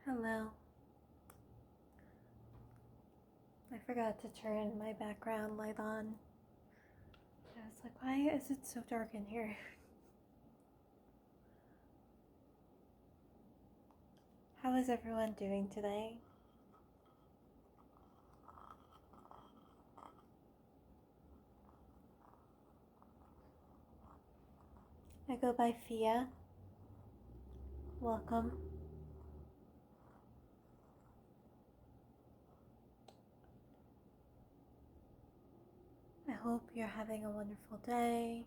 Hello. I forgot to turn my background light on. I was like, why is it so dark in here? How is everyone doing today? I go by Fiadh. Welcome. I hope you're having a wonderful day.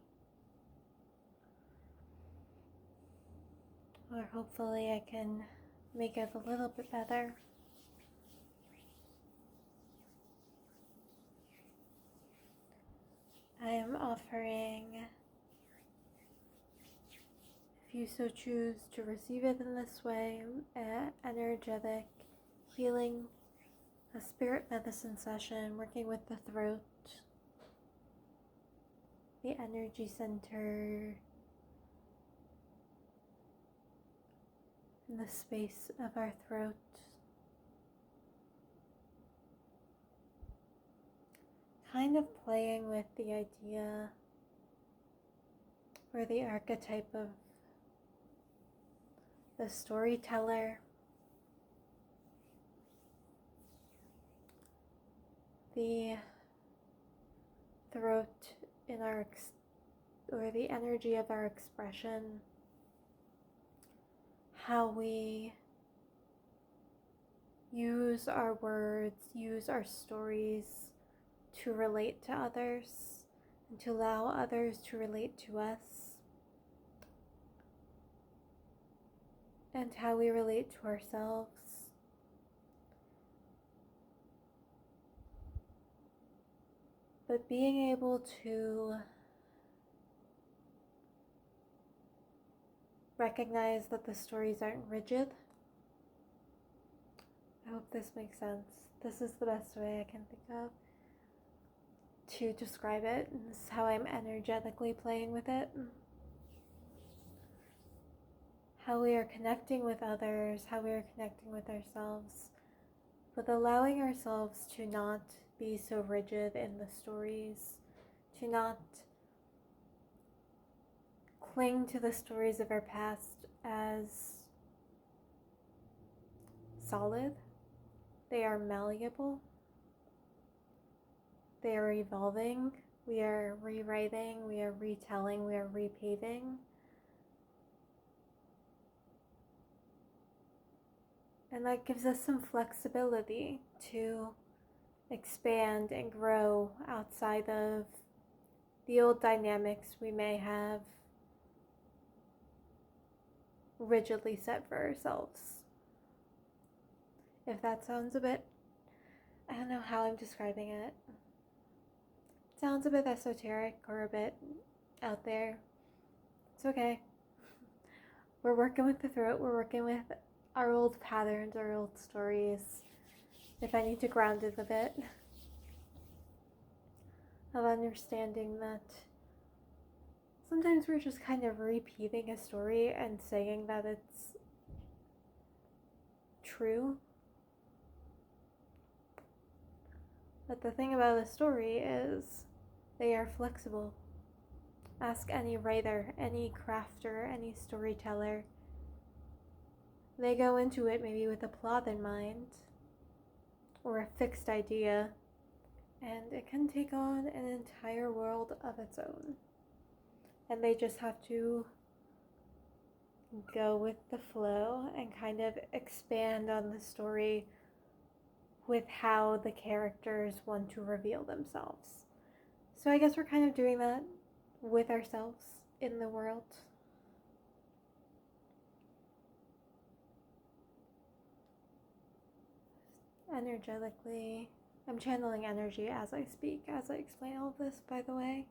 Or hopefully I can make it a little bit better. I am offering, if you so choose to receive it in this way, an energetic healing, a spirit medicine session working with the throat, the energy center, in the space of our throat. Kind of playing with the idea or the archetype of the storyteller, the throat in our or the energy of our expression, how we use our words, use our stories to relate to others and to allow others to relate to us, and how we relate to ourselves. But being able to recognize that the stories aren't rigid. I hope this makes sense. This is the best way I can think of to describe it. And this is how I'm energetically playing with it. How we are connecting with others, how we are connecting with ourselves, but allowing ourselves to not be so rigid in the stories, to not cling to the stories of our past as solid. They are malleable. They are evolving. We are rewriting, we are retelling, we are repaving. And that gives us some flexibility to expand and grow outside of the old dynamics we may have rigidly set for ourselves. If that sounds a bit, I don't know how I'm describing it. It sounds a bit esoteric or a bit out there. It's okay. We're working with the throat, we're working with our old patterns, our old stories. If I need to ground it a bit, of understanding that sometimes we're just kind of repeating a story and saying that it's true. But the thing about a story is they are flexible. Ask any writer, any crafter, any storyteller. They go into it maybe with a plot in mind or a fixed idea, and it can take on an entire world of its own. And they just have to go with the flow and kind of expand on the story with how the characters want to reveal themselves. So I guess we're kind of doing that with ourselves in the world. Energetically, I'm channeling energy as I speak, as I explain all of this, by the way.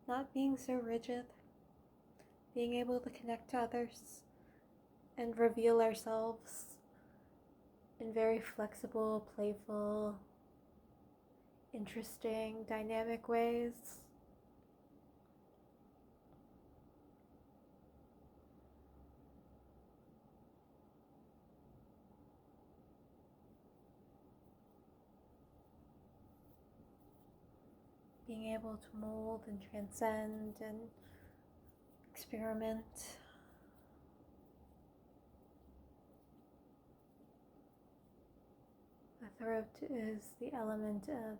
Not being so rigid, being able to connect to others and reveal ourselves in very flexible, playful, interesting, dynamic ways. being able to mold and transcend and experiment. The throat is the element of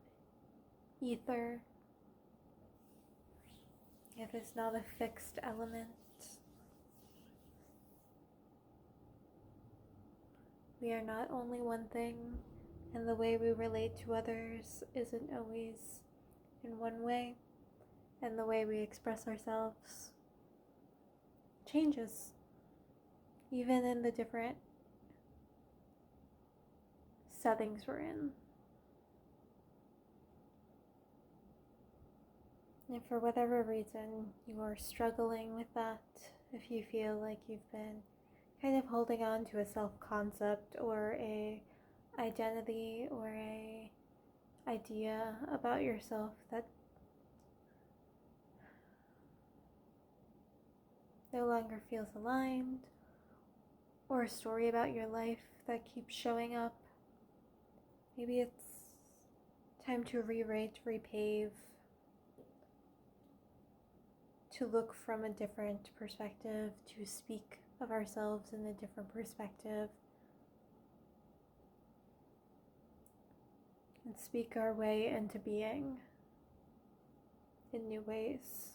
ether. It is not a fixed element. We are not only one thing, and the way we relate to others isn't always in one way, and the way we express ourselves changes, even in the different settings we're in. And for whatever reason you are struggling with that, if you feel like you've been kind of holding on to a self-concept or a identity or a idea about yourself that no longer feels aligned, or a story about your life that keeps showing up, maybe it's time to rewrite, repave, to look from a different perspective, to speak of ourselves in a different perspective, and speak our way into being in new ways.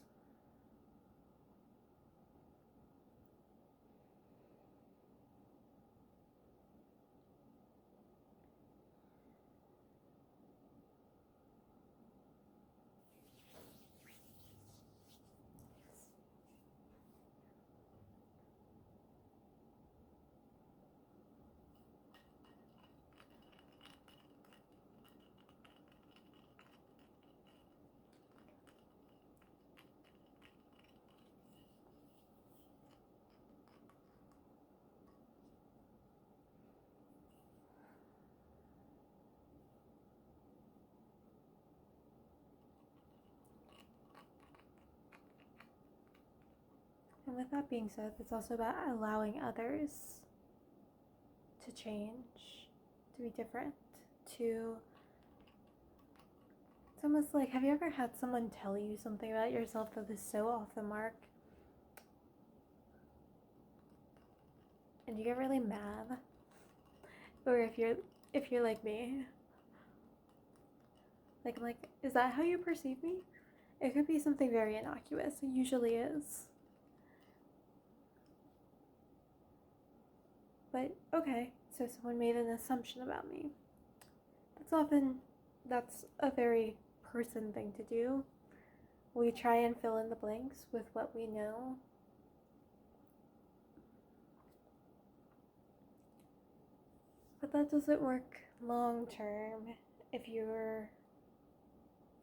And with that being said, it's also about allowing others to change, to be different, to... It's almost like, have you ever had someone tell you something about yourself that is so off the mark? And you get really mad? Or if you're like me, like I'm like, is that how you perceive me? It could be something very innocuous. It usually is. But okay, so someone made an assumption about me. That's a very person thing to do. We try and fill in the blanks with what we know. But that doesn't work long term if you're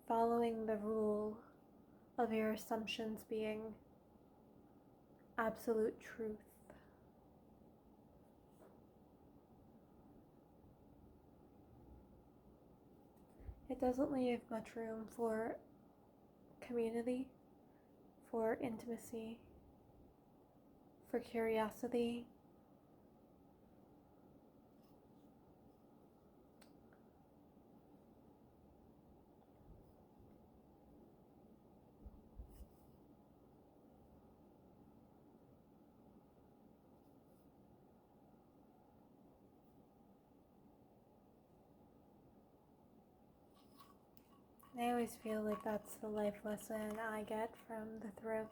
following the rule of your assumptions being absolute truth. It doesn't leave much room for community, for intimacy, for curiosity. I always feel like that's the life lesson I get from the throat.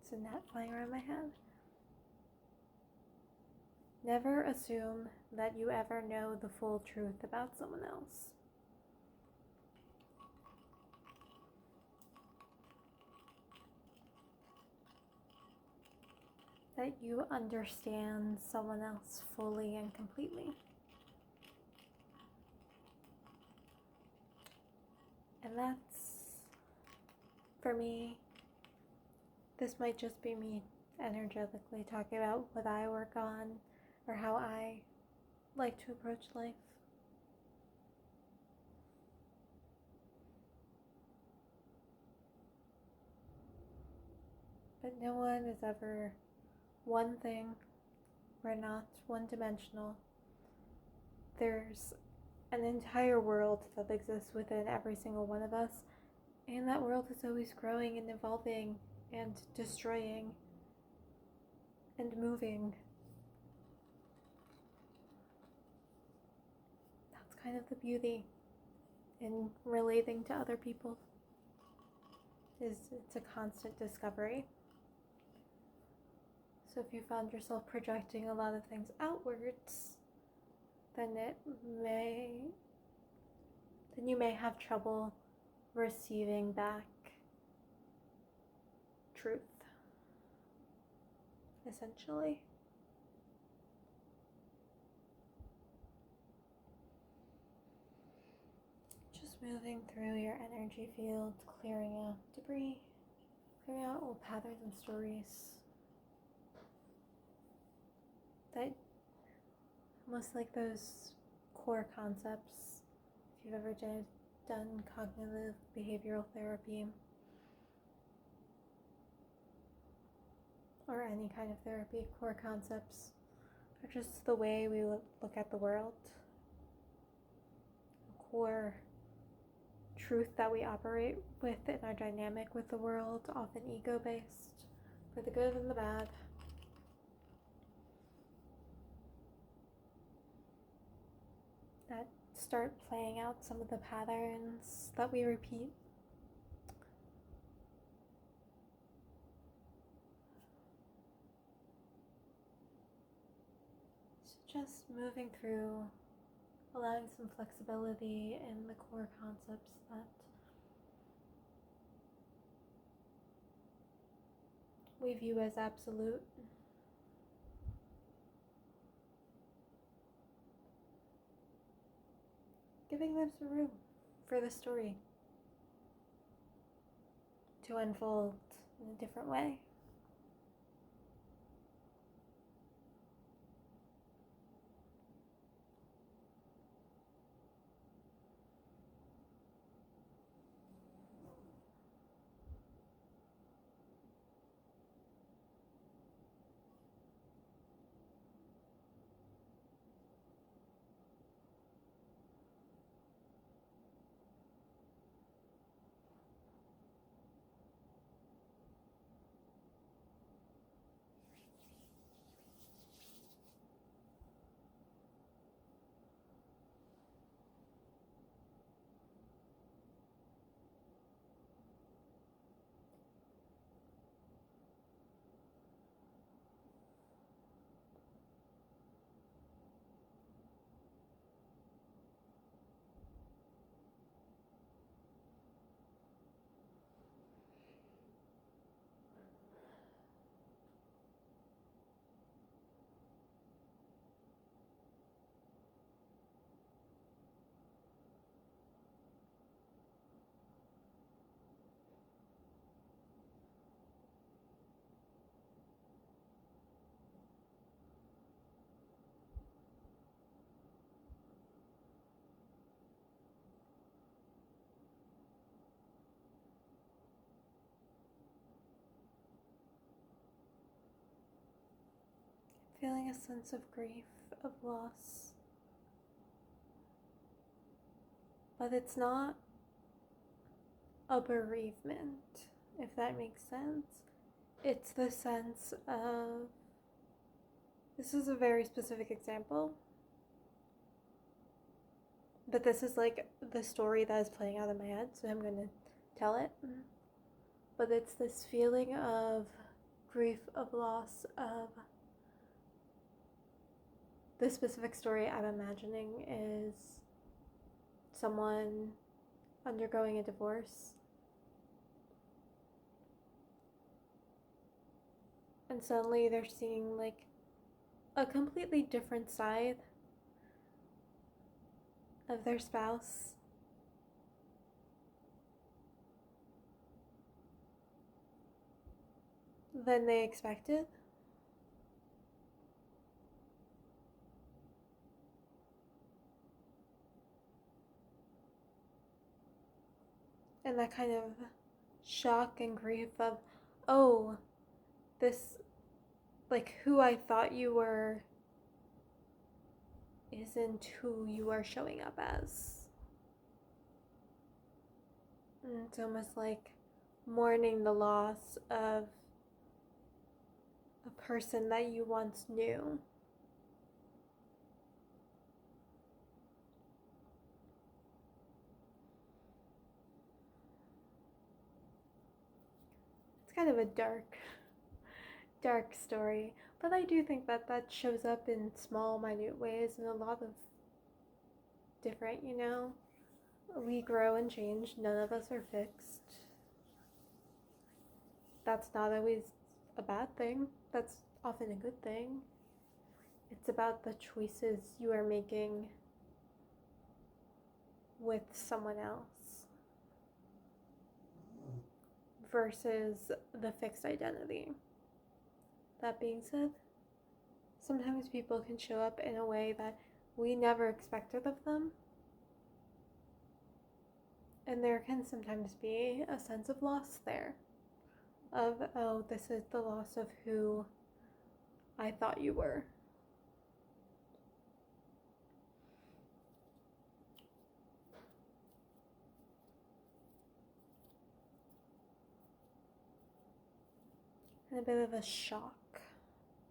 It's a gnat flying around my head. Never assume that you ever know the full truth about someone else. That you understand someone else fully and completely. And that's, for me, this might just be me energetically talking about what I work on or how I like to approach life. But no one is ever one thing. We're not one-dimensional. There's an entire world that exists within every single one of us, and that world is always growing and evolving and destroying and moving. That's kind of the beauty in relating to other people, is it's a constant discovery. So if you found yourself projecting a lot of things outwards, then you may have trouble receiving back truth, essentially. Just moving through your energy field, clearing out debris, clearing out old patterns and stories that, almost like those core concepts, if you've ever done cognitive behavioral therapy or any kind of therapy, core concepts are just the way we look at the world, a core truth that we operate with in our dynamic with the world, often ego-based, for the good and the bad. That start playing out some of the patterns that we repeat. So just moving through, allowing some flexibility in the core concepts that we view as absolute. Giving them some room for the story to unfold in a different way. Feeling a sense of grief, of loss. But it's not a bereavement, if that makes sense. It's the sense of, this is a very specific example, but this is like the story that is playing out in my head, so I'm going to tell it. But it's this feeling of grief, of loss, of the specific story I'm imagining is someone undergoing a divorce, and suddenly they're seeing like a completely different side of their spouse. Than they expected. And that kind of shock and grief of, oh, this, like, who I thought you were isn't who you are showing up as. And it's almost like mourning the loss of a person that you once knew. It's kind of a dark story, but I do think that that shows up in small, minute ways in a lot of different, we grow and change. None of us are fixed. That's not always a bad thing. That's often a good thing. It's about the choices you are making with someone else versus the fixed identity. That being said, sometimes people can show up in a way that we never expected of them. And there can sometimes be a sense of loss there. Of, oh, this is the loss of who I thought you were. And a bit of a shock,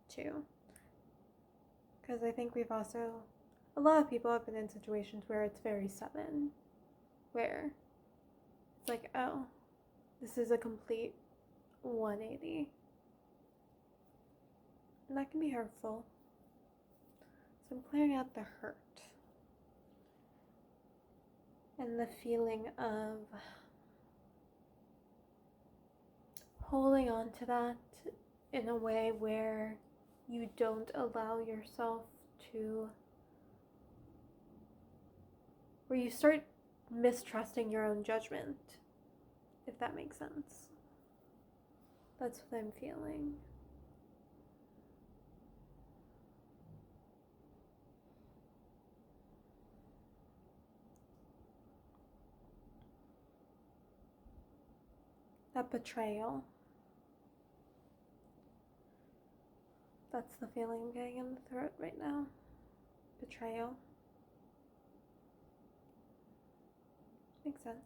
too. Because I think a lot of people have been in situations where it's very sudden. Where it's like, oh, this is a complete 180. And that can be hurtful. So I'm clearing out the hurt. And the feeling of holding on to that in a way where you don't allow yourself to, where you start mistrusting your own judgment, if that makes sense. That's what I'm feeling. That betrayal. That's the feeling I'm getting in the throat right now. Betrayal. Makes sense.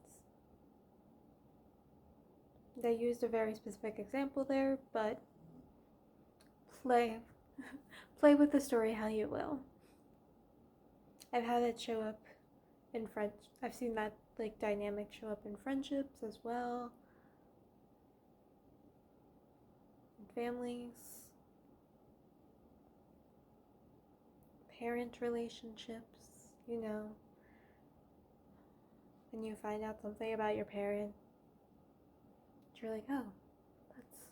They used a very specific example there, but play with the story how you will. I've had it show up in I've seen that dynamic show up in friendships as well. In families. Parent relationships, when you find out something about your parent, you're like, oh, that's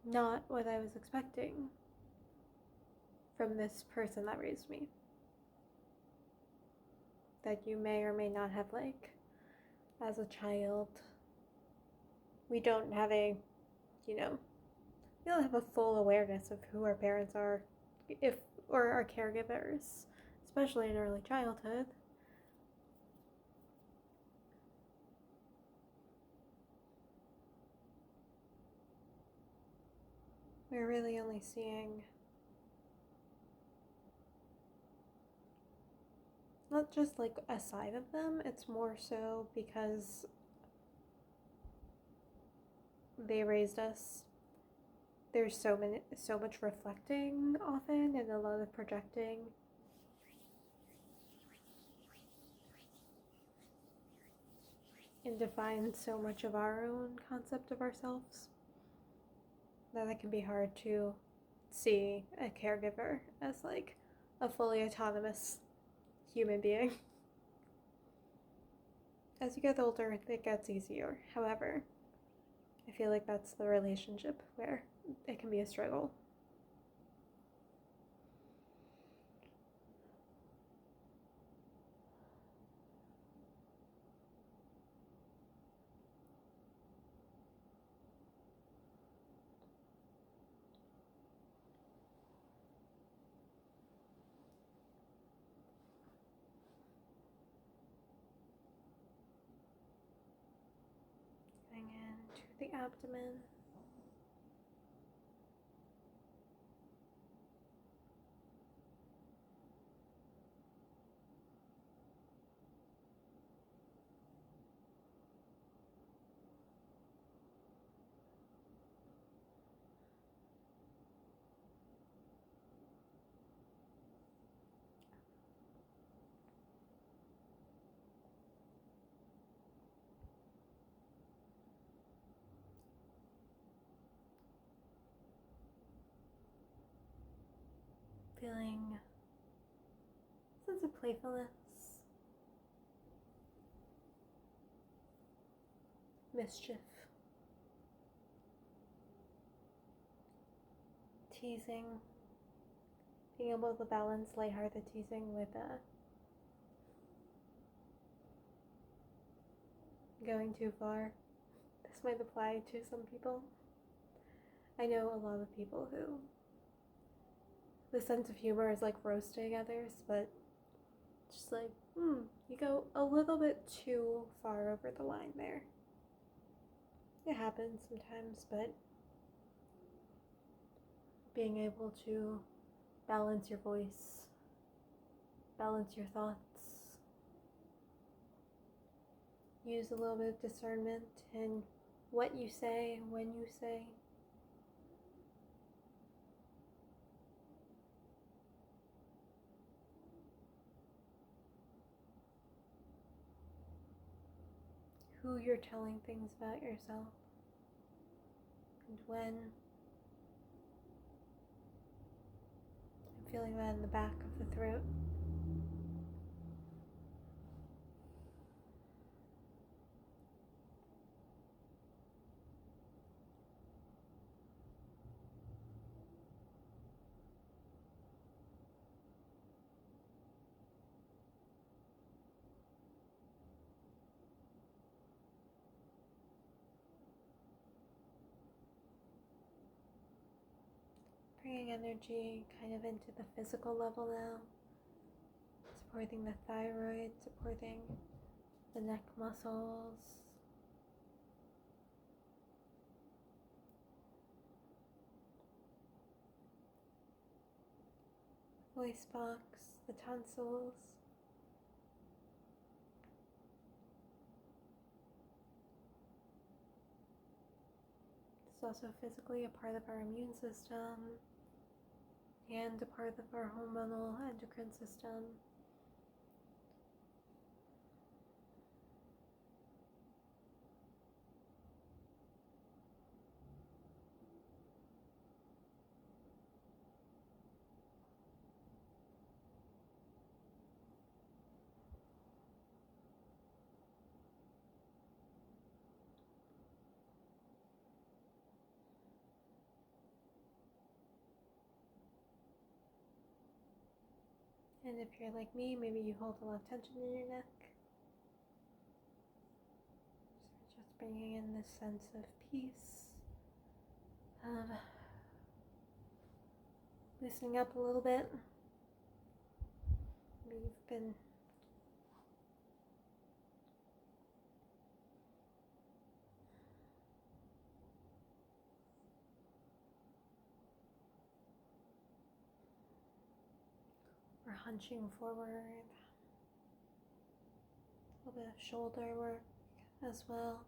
not what I was expecting from this person that raised me. That you may or may not have, as a child, we don't have we don't have a full awareness of who our parents are, or our caregivers, especially in early childhood. We're really only seeing not just a side of them, it's more so because they raised us. There's so much reflecting often and a lot of projecting. And define so much of our own concept of ourselves that it can be hard to see a caregiver as a fully autonomous human being. As you get older, it gets easier. However, I feel like that's the relationship where it can be a struggle. Going into the abdomen. feeling a sense of playfulness, mischief, teasing, being able to balance lighthearted teasing with going too far. This might apply to some people. I know a lot of people who the sense of humor is like roasting others, but just like, you go a little bit too far over the line there. It happens sometimes, but being able to balance your voice, balance your thoughts, use a little bit of discernment in what you say, when you say. Who you're telling things about yourself, and when. I'm feeling that in the back of the throat. Bringing energy kind of into the physical level now, supporting the thyroid, supporting the neck muscles, voice box, the tonsils. It's also physically a part of our immune system and a part of our hormonal endocrine system. And if you're like me, maybe you hold a lot of tension in your neck. So just bringing in this sense of peace, of loosening up a little bit. Maybe you've been or hunching forward. A little bit of shoulder work as well.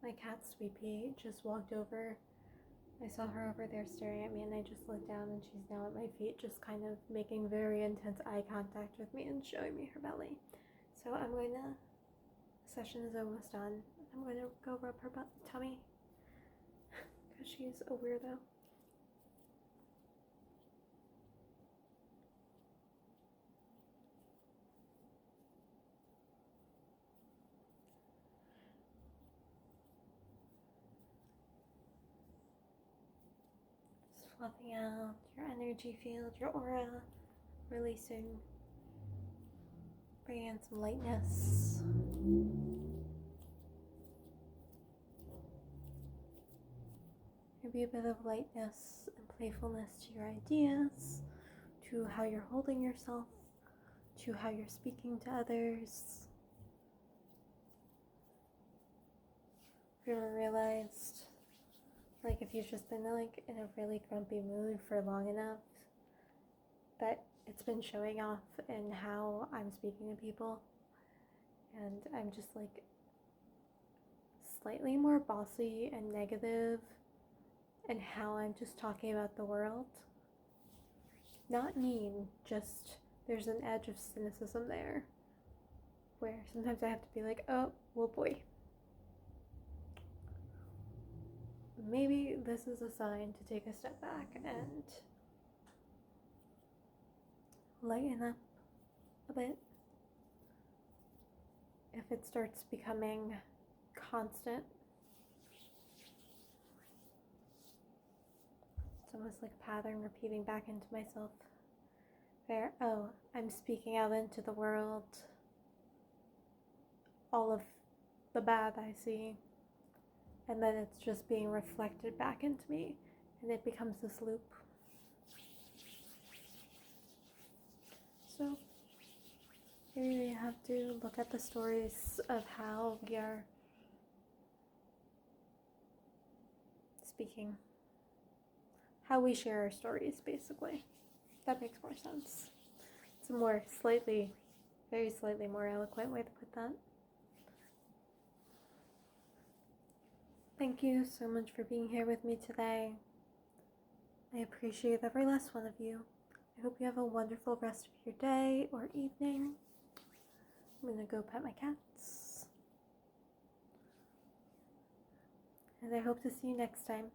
My cat Sweet just walked over. I saw her over there staring at me, and I just looked down, and she's now at my feet, just kind of making very intense eye contact with me and showing me her belly. So session is almost done. I'm going to go rub her tummy because she's a weirdo. Just fluffing out your energy field, your aura, releasing, bringing in some lightness. Maybe a bit of lightness and playfulness to your ideas, to how you're holding yourself, to how you're speaking to others. Have you ever realized, like, if you've just been like in a really grumpy mood for long enough, that it's been showing off in how I'm speaking to people, and I'm just like slightly more bossy and negative in how I'm just talking about the world. Not mean, just there's an edge of cynicism there where sometimes I have to be like, oh, well boy. maybe this is a sign to take a step back and lighten up a bit. If it starts becoming constant, it's almost like a pattern repeating back into myself where, oh, I'm speaking out into the world all of the bad I see, and then it's just being reflected back into me, and it becomes this loop. So you really have to look at the stories of how we are speaking, how we share our stories, basically. That makes more sense. It's a more very slightly more eloquent way to put that. Thank you so much for being here with me today. I appreciate every last one of you. I hope you have a wonderful rest of your day or evening. I'm gonna go pet my cats. And I hope to see you next time.